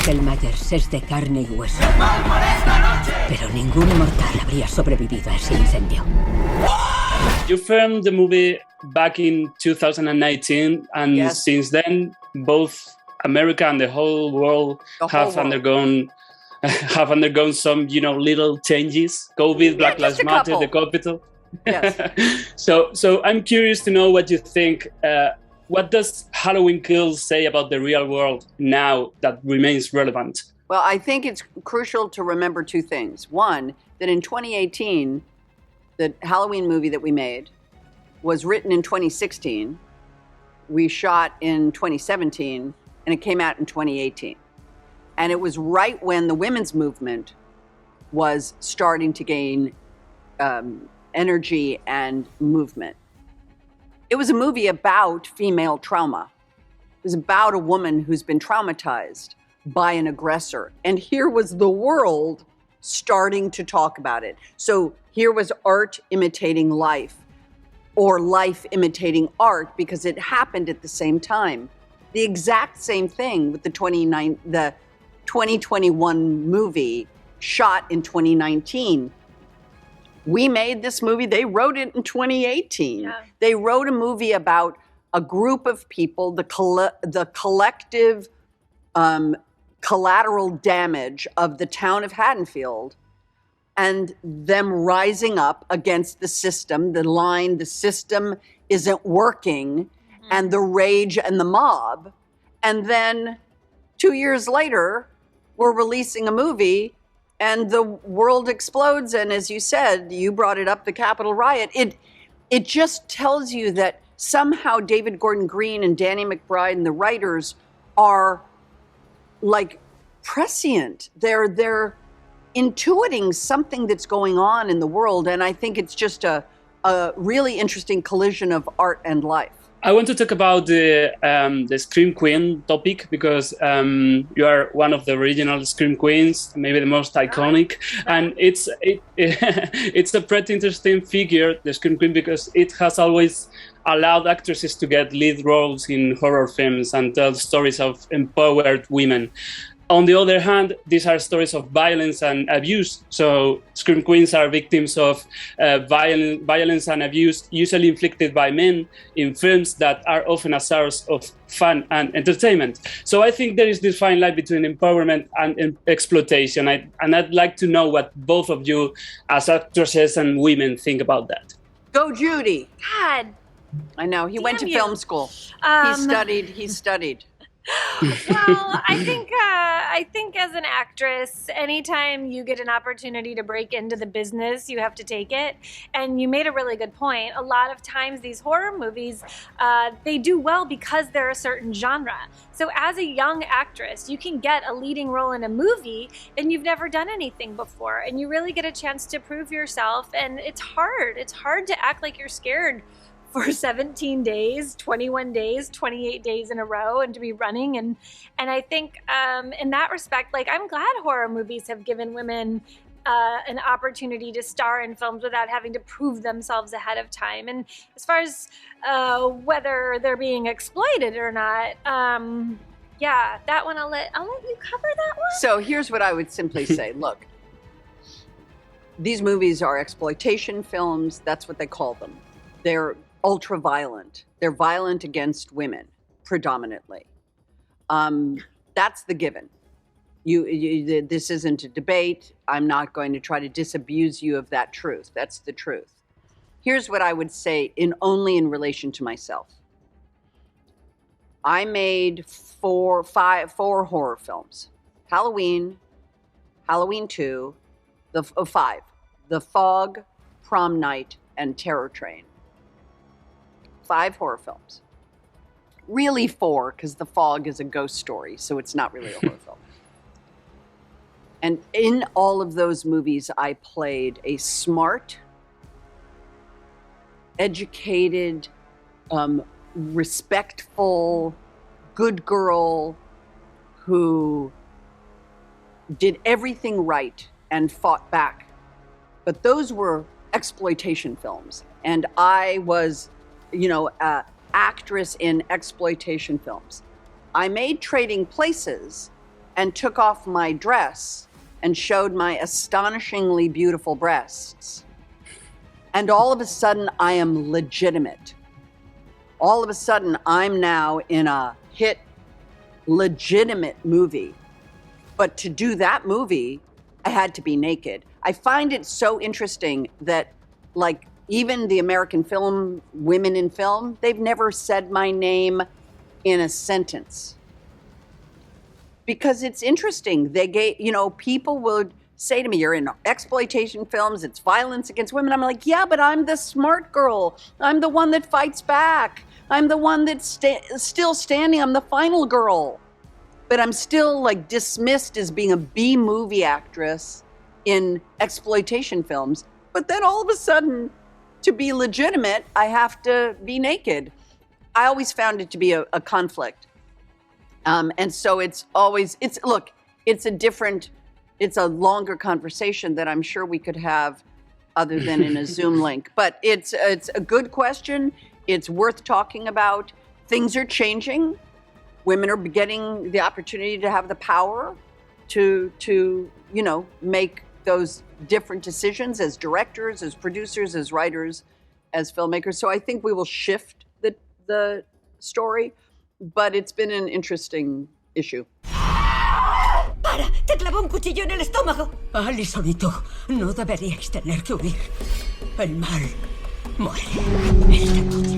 Michael Myers es de carne y hueso. Pero ningún mortal habría sobrevivido a ese incendio. You filmed the movie back in 2019, and yes. Since then, both America and the whole world undergone some, little changes. COVID, Black Lives Matter, the Capitol. Yes. So I'm curious to know what you think. What does Halloween Kills say about the real world now that remains relevant? Well, I think it's crucial to remember two things. One, that in 2018, the Halloween movie that we made was written in 2016. We shot in 2017, and it came out in 2018. And it was right when the women's movement was starting to gain energy and movement. It was a movie about female trauma. It was about a woman who's been traumatized by an aggressor. And here was the world starting to talk about it. So here was art imitating life, or life imitating art, because it happened at the same time. The exact same thing with the 2021 movie shot in 2019. We made this movie, they wrote it in 2018. Yeah. They wrote a movie about a group of people, the collective collateral damage of the town of Haddonfield, and them rising up against the system, the system isn't working, and the rage and the mob. And then 2 years later, we're releasing a movie and the world explodes. And as you said, you brought it up, the Capitol riot. It just tells you that somehow David Gordon Green and Danny McBride and the writers are like prescient. They're intuiting something that's going on in the world. And I think it's just a really interesting collision of art and life. I want to talk about the Scream Queen topic, because you are one of the original Scream Queens, maybe the most iconic, and it's a pretty interesting figure, the Scream Queen, because it has always allowed actresses to get lead roles in horror films and tell stories of empowered women. On the other hand, these are stories of violence and abuse. So Scream Queens are victims of violence and abuse, usually inflicted by men, in films that are often a source of fun and entertainment. So I think there is this fine line between empowerment and exploitation. And I'd like to know what both of you, as actresses and women, think about that. Go, Judy. God. I know. He went to film school. He studied. Well, I think as an actress, anytime you get an opportunity to break into the business, you have to take it. And you made a really good point. A lot of times these horror movies, they do well because they're a certain genre. So as a young actress, you can get a leading role in a movie and you've never done anything before. And you really get a chance to prove yourself. And it's hard. It's hard to act like you're scared for 17 days, 21 days, 28 days in a row, and to be running. And I think in that respect, like, I'm glad horror movies have given women an opportunity to star in films without having to prove themselves ahead of time. And as far as whether they're being exploited or not, yeah, that one I'll let you cover that one. So here's what I would simply say. Look, these movies are exploitation films. That's what they call them. They're ultra violent. They're violent against women, predominantly. That's the given. This isn't a debate. I'm not going to try to disabuse you of that truth. That's the truth. Here's what I would say only in relation to myself. I made four horror films. Halloween, Halloween 2, five. The Fog, Prom Night, and Terror Train. 5 horror films. Really 4, because The Fog is a ghost story, so it's not really a horror film. And in all of those movies, I played a smart, educated, respectful, good girl who did everything right and fought back. But those were exploitation films. And I was, actress in exploitation films. I made Trading Places, and took off my dress and showed my astonishingly beautiful breasts. And all of a sudden, I am legitimate. All of a sudden, I'm now in a hit, legitimate movie. But to do that movie, I had to be naked. I find it so interesting that, like, even the American film, women in film, they've never said my name in a sentence. Because it's interesting. They gave, people would say to me, you're in exploitation films, it's violence against women. I'm like, yeah, but I'm the smart girl. I'm the one that fights back. I'm the one that's still standing. I'm the final girl. But I'm still like dismissed as being a B movie actress in exploitation films. But then all of a sudden, to be legitimate, I have to be naked. I always found it to be a conflict. And so it's a longer conversation that I'm sure we could have other than in a Zoom link. But it's a good question. It's worth talking about. Things are changing. Women are getting the opportunity to have the power to make those different decisions as directors, as producers, as writers, as filmmakers. So I think we will shift the story, but it's been an interesting issue. ¡Para! ¡Te clavó un cuchillo en el estómago! Alison y tú no deberíais tener que huir. El mal muere esta noche.